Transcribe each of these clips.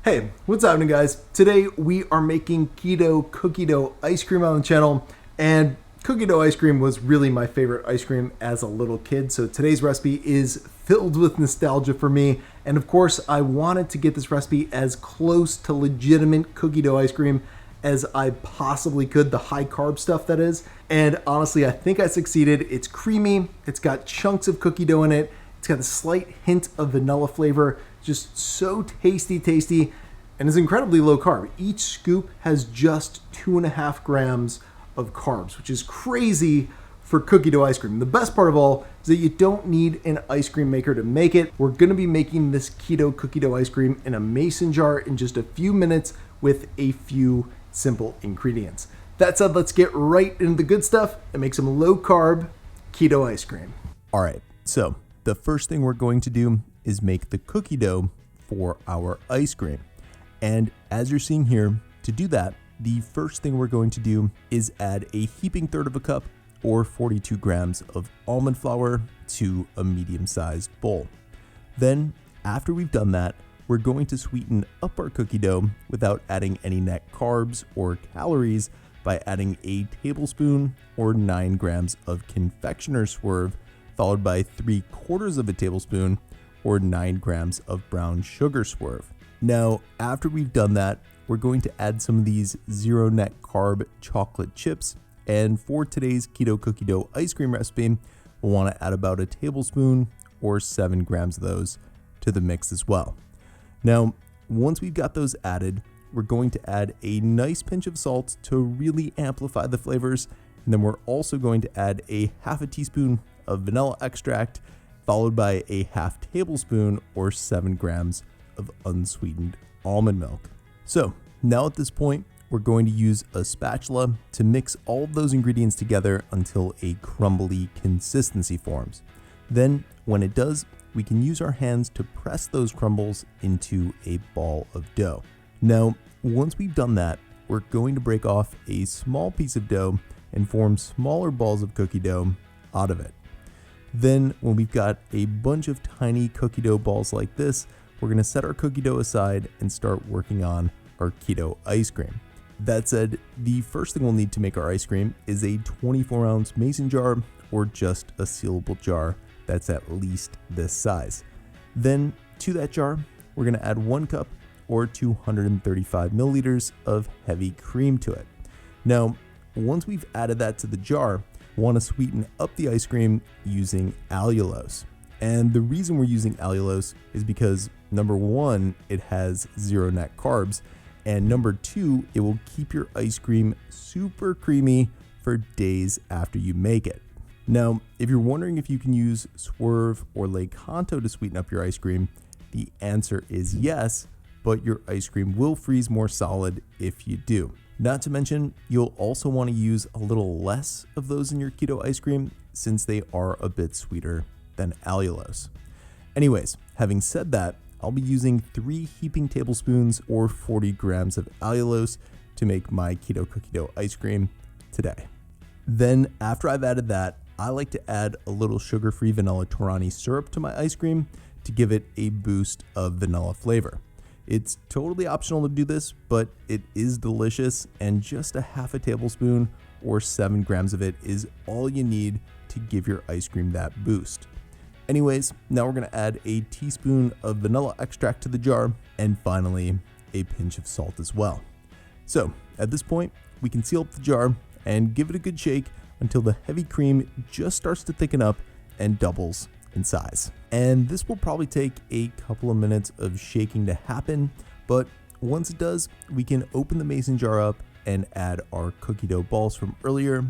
Hey, what's happening, guys? Today we are making keto cookie dough ice cream on the channel, and cookie dough ice cream was really my favorite ice cream as a little kid, so today's recipe is filled with nostalgia for me, and of course I wanted to get this recipe as close to legitimate cookie dough ice cream as I possibly could, the high carb stuff that is, and honestly I think I succeeded. It's creamy, it's got chunks of cookie dough in it, it's got a slight hint of vanilla flavor, just so tasty, and it's incredibly low carb. Each scoop has just 2.5 grams of carbs, which is crazy for cookie dough ice cream. The best part of all is that you don't need an ice cream maker to make it. We're gonna be making this keto cookie dough ice cream in a mason jar in just a few minutes with a few simple ingredients. That said, let's get right into the good stuff and make some low carb keto ice cream. All right, so the first thing we're going to do is make the cookie dough for our ice cream. And as you're seeing here, to do that, the first thing we're going to do is add a heaping third of a cup or 42 grams of almond flour to a medium-sized bowl. Then, after we've done that, we're going to sweeten up our cookie dough without adding any net carbs or calories by adding a tablespoon or 9 grams of confectioner's swerve, followed by 3/4 of a tablespoon or 9 grams of brown sugar swerve. Now, after we've done that, we're going to add some of these zero net carb chocolate chips. And for today's keto cookie dough ice cream recipe, we'll want to add about a tablespoon or 7 grams of those to the mix as well. Now, once we've got those added, we're going to add a nice pinch of salt to really amplify the flavors. And then we're also going to add a half a teaspoon of vanilla extract, followed by a half tablespoon or 7 grams of unsweetened almond milk. So now at this point, we're going to use a spatula to mix all of those ingredients together until a crumbly consistency forms. Then when it does, we can use our hands to press those crumbles into a ball of dough. Now, once we've done that, we're going to break off a small piece of dough and form smaller balls of cookie dough out of it. Then when we've got a bunch of tiny cookie dough balls like this, we're going to set our cookie dough aside and start working on our keto ice cream. That said, the first thing we'll need to make our ice cream is a 24-ounce mason jar or just a sealable jar that's at least this size. Then to that jar, we're going to add 1 cup or 235 milliliters of heavy cream to it. Now, once we've added that to the jar, we want to sweeten up the ice cream using allulose. And the reason we're using allulose is because number 1, it has zero net carbs, and number 2, it will keep your ice cream super creamy for days after you make it. Now, if you're wondering if you can use Swerve or Le Canto to sweeten up your ice cream, the answer is yes, but your ice cream will freeze more solid if you do. Not to mention, you'll also want to use a little less of those in your keto ice cream since they are a bit sweeter than allulose. Anyways, having said that, I'll be using 3 heaping tablespoons or 40 grams of allulose to make my keto cookie dough ice cream today. Then after I've added that, I like to add a little sugar-free vanilla Torani syrup to my ice cream to give it a boost of vanilla flavor. It's totally optional to do this, but it is delicious, and just a half a tablespoon or 7 grams of it is all you need to give your ice cream that boost. Anyways, now we're going to add a teaspoon of vanilla extract to the jar, and finally a pinch of salt as well. So at this point, we can seal up the jar and give it a good shake until the heavy cream just starts to thicken up and doubles in size. And this will probably take a couple of minutes of shaking to happen, but once it does, we can open the mason jar up and add our cookie dough balls from earlier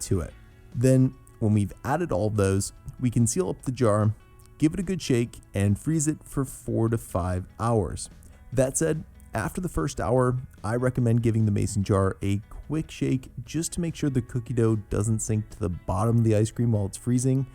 to it. Then when we've added all of those, we can seal up the jar, give it a good shake, and freeze it for 4 to 5 hours. That said, after the first hour, I recommend giving the mason jar a quick shake just to make sure the cookie dough doesn't sink to the bottom of the ice cream while it's freezing.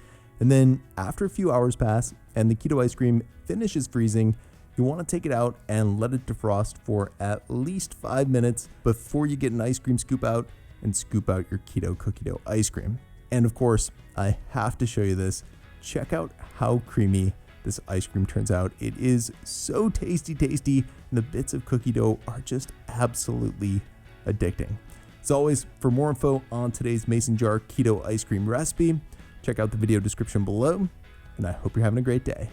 And then after a few hours pass and the keto ice cream finishes freezing, you want to take it out and let it defrost for at least 5 minutes before you get an ice cream scoop out and scoop out your keto cookie dough ice cream. And of course, I have to show you this. Check out how creamy this ice cream turns out. It is so tasty, and the bits of cookie dough are just absolutely addicting. As always, for more info on today's mason jar keto ice cream recipe, check out the video description below, and I hope you're having a great day.